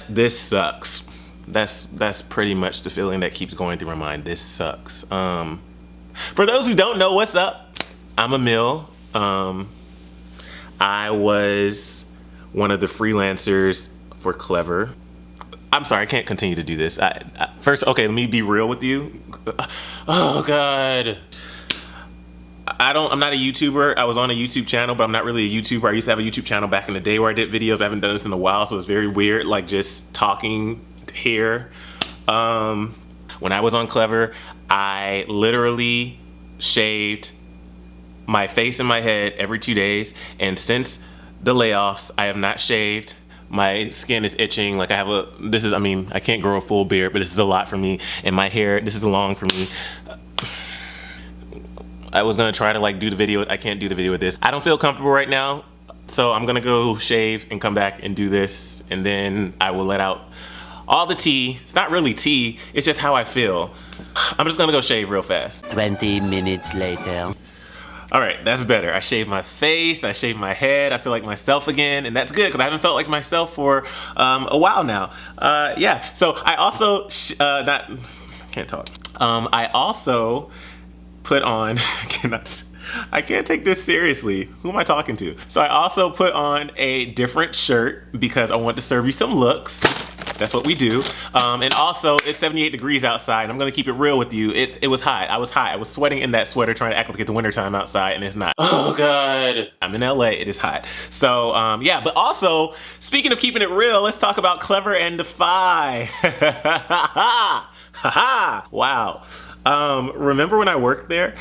this sucks. That's pretty much the feeling that keeps going through my mind. This sucks. For those who don't know what's up, I'm Emile. I was one of the freelancers for Clevver. I'm sorry, I can't continue to do this. First, okay, let me be real with you. Oh God. I'm not a YouTuber. I was on a YouTube channel, but I'm not really a YouTuber. I used to have a YouTube channel back in the day where I did videos. I haven't done this in a while, so it's very weird, like just talking here. When I was on Clevver, I literally shaved my face and my head every 2 days, and since the layoffs, I have not shaved. My skin is itching. Like I can't grow a full beard, but this is a lot for me. And my hair, this is long for me. I was gonna try to like do the video. I can't do the video with this. I don't feel comfortable right now, so I'm gonna go shave and come back and do this, and then I will let out all the tea. It's not really tea, it's just how I feel. I'm just gonna go shave real fast. 20 minutes later. All right, that's better. I shaved my face, I shaved my head, I feel like myself again, and that's good because I haven't felt like myself for a while now. Yeah, so I also, I also put on, I can't take this seriously. Who am I talking to? So I also put on a different shirt because I want to serve you some looks. That's what we do. And also, it's 78 degrees outside, and I'm gonna keep it real with you. It was hot. I was hot. I was sweating in that sweater trying to act like it's wintertime outside, and it's not. Oh God. I'm in LA, it is hot. So yeah, but also, speaking of keeping it real, let's talk about Clevver and Defy. Wow. Remember when I worked there?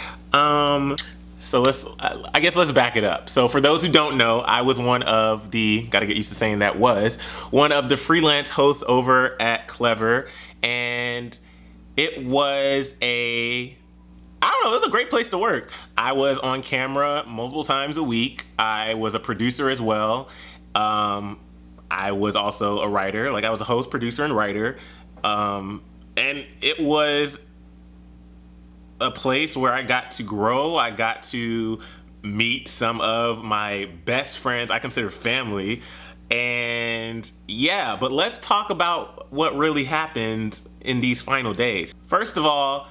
So I guess let's back it up. So for those who don't know, I was one of the, gotta get used to saying that, was one of the freelance hosts over at Clevver, and it was it was a great place to work. I was on camera multiple times a week. I was a producer as well. I was also a writer. Like I was a host, producer, and writer. And it was a place where I got to grow. I got to meet some of my best friends I consider family. And yeah, but let's talk about what really happened in these final days. First of all,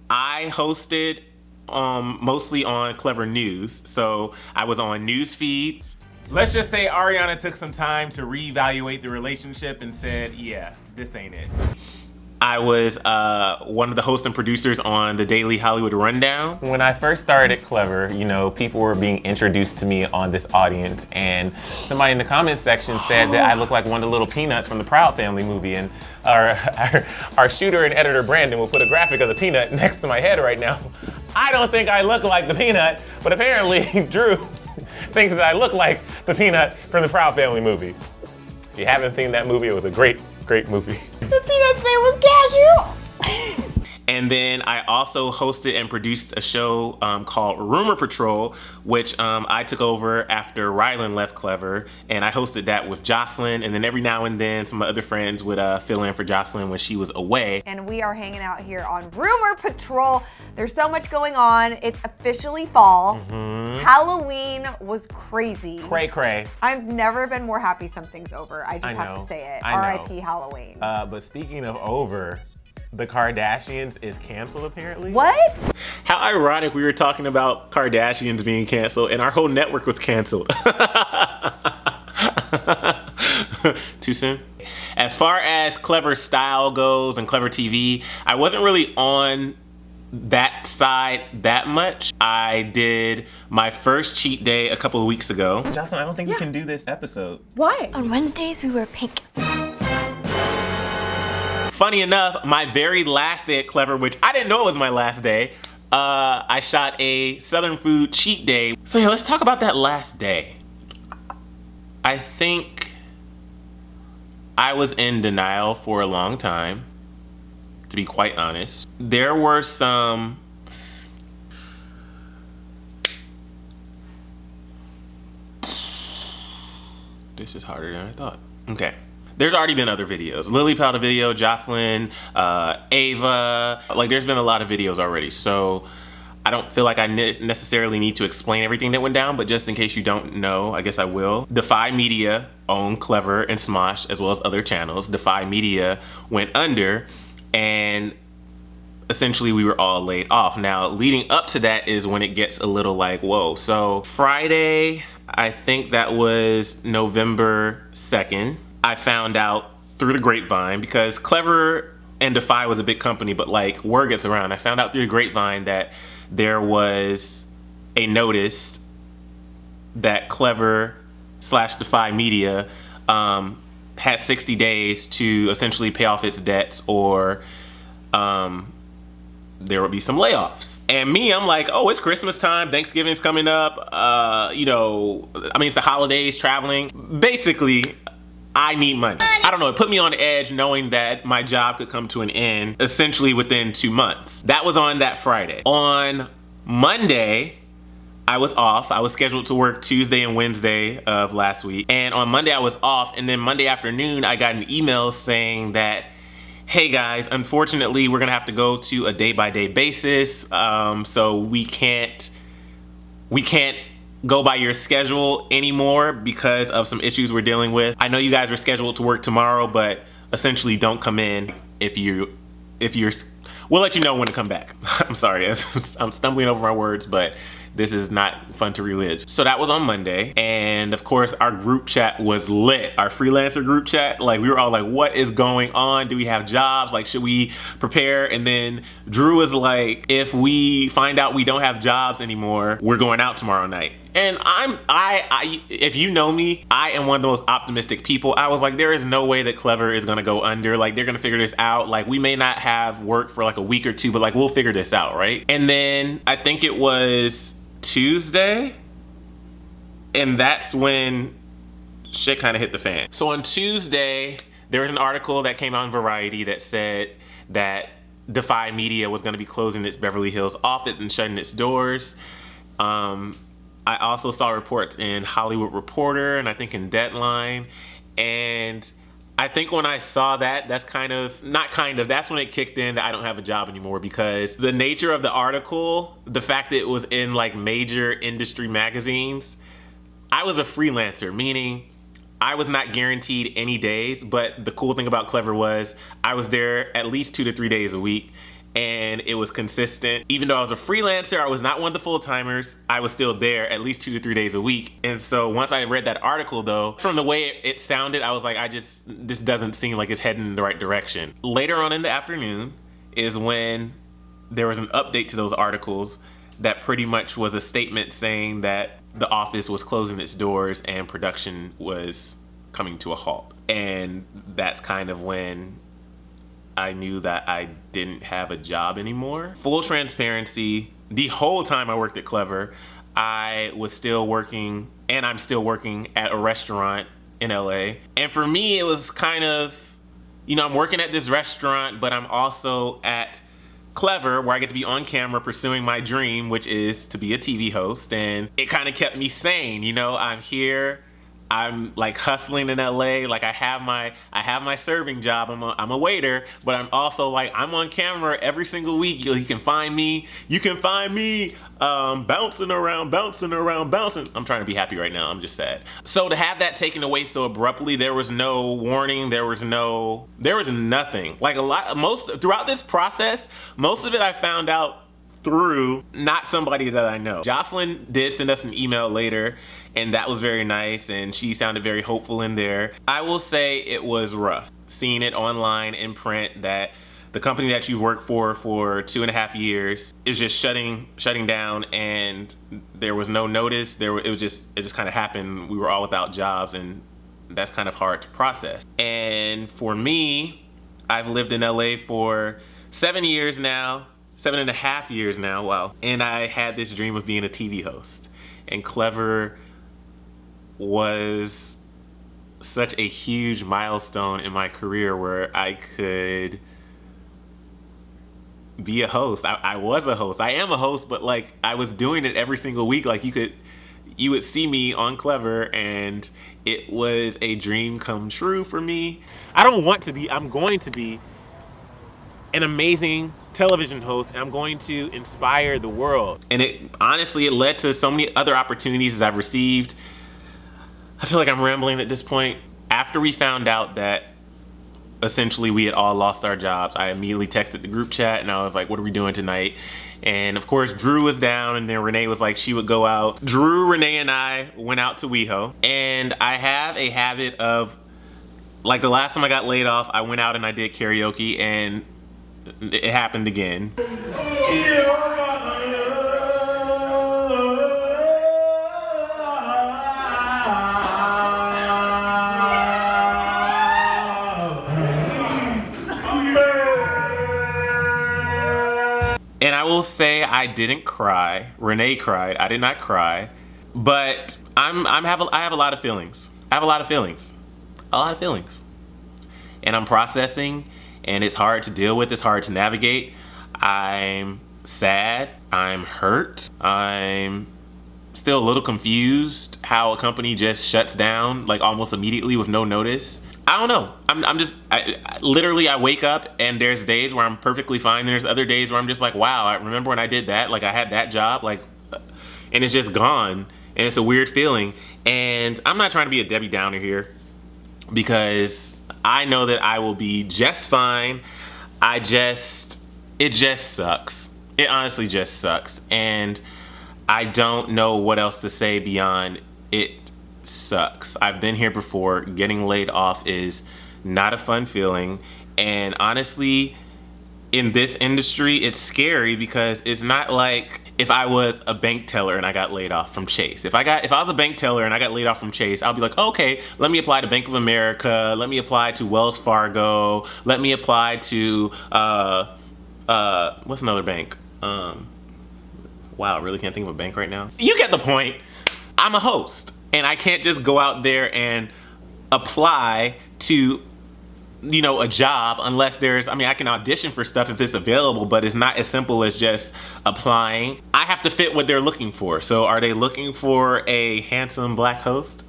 I hosted mostly on clevvernews. So I was on newsfeed. Let's just say Ariana took some time to reevaluate the relationship and said, yeah, this ain't it. I was one of the hosts and producers on the Daily Hollywood Rundown. When I first started at Clevver, you know, people were being introduced to me on this audience, and somebody in the comments section said that I look like one of the little peanuts from the Proud Family movie, and our shooter and editor Brandon will put a graphic of the peanut next to my head right now. I don't think I look like the peanut, but apparently Drew thinks that I look like the peanut from the Proud Family movie. If you haven't seen that movie, it was a great movie. The peanut's name was Cashew. And then I also hosted and produced a show called Rumor Patrol, which I took over after Rylan left Clevver, and I hosted that with JOSLYN, and then every now and then some of my other friends would fill in for JOSLYN when she was away. And we are hanging out here on Rumor Patrol. There's so much going on. It's officially fall. Halloween was crazy. Cray cray. I've never been more happy something's over. I just have to say it. R.I.P. Halloween. But speaking of over, the Kardashians is canceled apparently. What? How ironic, we were talking about Kardashians being canceled and our whole network was canceled. Too soon? As far as Clevver Style goes and Clevver TV, I wasn't really on that side that much. I did my first cheat day a couple of weeks ago. JOSLYN, I don't think we can do this episode. Why? On Wednesdays, we wear pink. Funny enough, my very last day at Clevver, which I didn't know it was my last day, I shot a Southern food cheat day. So yeah, let's talk about that last day. I think I was in denial for a long time, to be quite honest. There were some this is harder than I thought. Okay. There's already been other videos. Lily Powder video, JOSLYN, Ava. Like there's been a lot of videos already. So I don't feel like I necessarily need to explain everything that went down, but just in case you don't know, I guess I will. Defy Media owned Clevver and Smosh, as well as other channels. Defy Media went under, and essentially we were all laid off. Now, leading up to that is when it gets a little like, whoa. So Friday, I think that was November 2nd, I found out through the grapevine, because Clevver and Defy was a big company, but like word gets around. I found out through the grapevine that there was a notice that Clevver / Defy Media had 60 days to essentially pay off its debts, or there would be some layoffs. And me, I'm like, oh, it's Christmas time, Thanksgiving's coming up, you know, I mean, it's the holidays, traveling. Basically, I need money. I don't know, it put me on the edge knowing that my job could come to an end essentially within 2 months. That was on that Friday. On Monday, I was off. I was scheduled to work Tuesday and Wednesday of last week. And on Monday I was off, and then Monday afternoon I got an email saying that, hey guys, unfortunately we're gonna have to go to a day-by-day basis. So we can't go by your schedule anymore because of some issues we're dealing with. I know you guys were scheduled to work tomorrow, but essentially don't come in if you're, we'll let you know when to come back. I'm sorry, I'm stumbling over my words, but this is not fun to relive. So that was on Monday, and of course our group chat was lit. Our freelancer group chat, like we were all like, what is going on? Do we have jobs? Like, should we prepare? And then Drew was like, if we find out we don't have jobs anymore, we're going out tomorrow night. And if you know me, I am one of the most optimistic people. I was like, there is no way that Clevver is gonna go under. Like, they're gonna figure this out. Like, we may not have work for like a week or two, but like, we'll figure this out, right? And then I think it was Tuesday, and that's when shit kind of hit the fan. So on Tuesday, there was an article that came out in Variety that said that Defy Media was gonna be closing its Beverly Hills office and shutting its doors. I also saw reports in Hollywood Reporter and I think in Deadline, and I think when I saw that, that's that's when it kicked in that I don't have a job anymore, because the nature of the article, the fact that it was in like major industry magazines, I was a freelancer, meaning I was not guaranteed any days, but the cool thing about Clevver was I was there at least 2 to 3 days a week, and it was consistent. Even though I was a freelancer, I was not one of the full-timers, I was still there at least 2 to 3 days a week. And so once I read that article though, from the way it sounded, I was like, this doesn't seem like it's heading in the right direction. Later on in the afternoon is when there was an update to those articles that pretty much was a statement saying that the office was closing its doors and production was coming to a halt. And that's kind of when I knew that I didn't have a job anymore. Full transparency, the whole time I worked at Clevver, I was still working, and I'm still working at a restaurant in LA. And for me, it was kind of, you know, I'm working at this restaurant, but I'm also at Clevver, where I get to be on camera pursuing my dream, which is to be a TV host. And it kind of kept me sane, you know, I'm here, I'm like hustling in LA, like I have my serving job, I'm a waiter, but I'm also like, I'm on camera every single week. You can find me bouncing around. I'm trying to be happy right now, I'm just sad. So to have that taken away so abruptly, there was no warning, there was nothing. Like throughout this process, most of it I found out through not somebody that I know. JOSLYN did send us an email later, and that was very nice, and she sounded very hopeful in there. I will say it was rough seeing it online in print that the company that you worked for 2.5 years is just shutting down, and there was no notice. It just kind of happened. We were all without jobs, and that's kind of hard to process. And for me, I've lived in LA for 7 years now. 7.5 years now, wow. And I had this dream of being a TV host. And Clevver was such a huge milestone in my career where I could be a host. I was a host. I am a host, but like I was doing it every single week. Like you would see me on Clevver, and it was a dream come true for me. I don't want to be, I'm going to be an amazing television host, and I'm going to inspire the world. And it honestly, it led to so many other opportunities as I've received. I feel like I'm rambling at this point. After we found out that essentially we had all lost our jobs, I immediately texted the group chat and I was like, what are we doing tonight? And of course, Drew was down, and then Renee was like, she would go out. Drew, Renee, and I went out to WeHo. And I have a habit of, like the last time I got laid off, I went out and I did karaoke, and it happened again. And I will say I didn't cry. Renee cried. I did not cry. But I have a lot of feelings. I have a lot of feelings. A lot of feelings. And I'm processing, and it's hard to deal with. It's hard to navigate. I'm sad. I'm hurt. I'm still a little confused how a company just shuts down like almost immediately with no notice. I don't know. I literally wake up and there's days where I'm perfectly fine. There's other days where I'm just like, wow, I remember when I did that, like I had that job, like, and it's just gone. And it's a weird feeling. And I'm not trying to be a Debbie Downer here, because I know that I will be just fine. It just sucks. It honestly just sucks. And I don't know what else to say beyond it sucks. I've been here before. Getting laid off is not a fun feeling. And honestly, in this industry, it's scary because it's not like if I was a bank teller and I got laid off from Chase. If I was a bank teller and I got laid off from Chase, I'll be like, okay, let me apply to Bank of America, let me apply to Wells Fargo, let me apply to what's another bank? Wow, I really can't think of a bank right now. You get the point. I'm a host, and I can't just go out there and apply to, you know, a job unless there's, I mean, I can audition for stuff if it's available, but it's not as simple as just applying. I have to fit what they're looking for. So are they looking for a handsome black host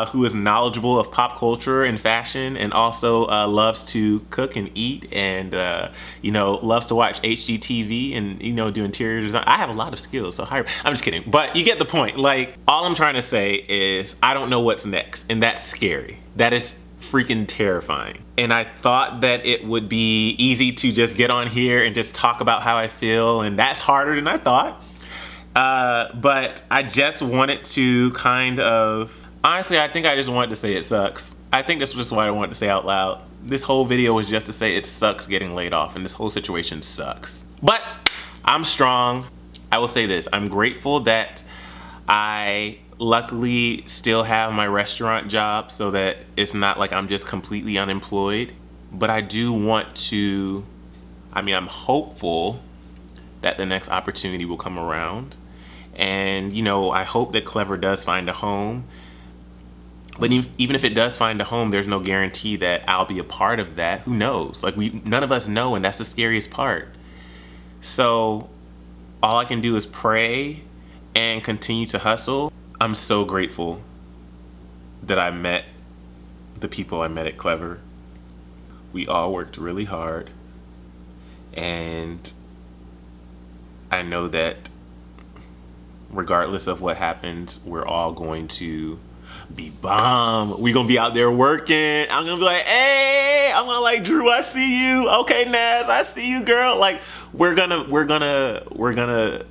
who is knowledgeable of pop culture and fashion, and also loves to cook and eat, and you know, loves to watch HGTV and, you know, do interior design? I have a lot of skills, so hire. I'm just kidding, but you get the point. Like, all I'm trying to say is I don't know what's next, and that's scary. That is freaking terrifying. And I thought that it would be easy to just get on here and just talk about how I feel, and that's harder than I thought. But I just wanted to kind of, honestly, I think I just wanted to say it sucks. I think that's just what I wanted to say out loud. This whole video was just to say it sucks getting laid off, and this whole situation sucks. But I'm strong. I will say this, I'm grateful that I luckily still have my restaurant job, so that it's not like I'm just completely unemployed. But I do want to, I mean, I'm hopeful that the next opportunity will come around. And, you know, I hope that Clevver does find a home. But even if it does find a home, there's no guarantee that I'll be a part of that. Who knows? Like, none of us know, and that's the scariest part. So all I can do is pray and continue to hustle. I'm so grateful that I met the people I met at Clevver. We all worked really hard, and I know that regardless of what happens, we're all going to be bomb. We're gonna be out there working. I'm gonna be like, hey, I'm gonna like, Drew, I see you. Okay, Naz, I see you, girl. Like, we're gonna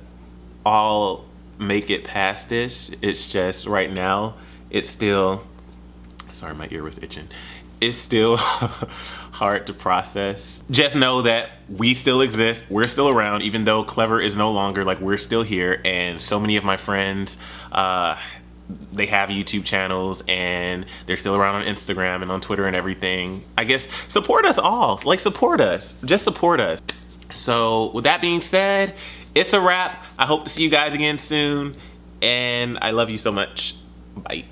all make it past this. It's just right now, it's still, sorry, my ear was itching. It's still hard to process. Just know that we still exist. We're still around, even though Clevver is no longer, like, we're still here. And so many of my friends, they have YouTube channels, and they're still around on Instagram and on Twitter and everything. I guess support us all. Like, support us. Just support us. So with that being said, it's a wrap. I hope to see you guys again soon, and I love you so much. Bye.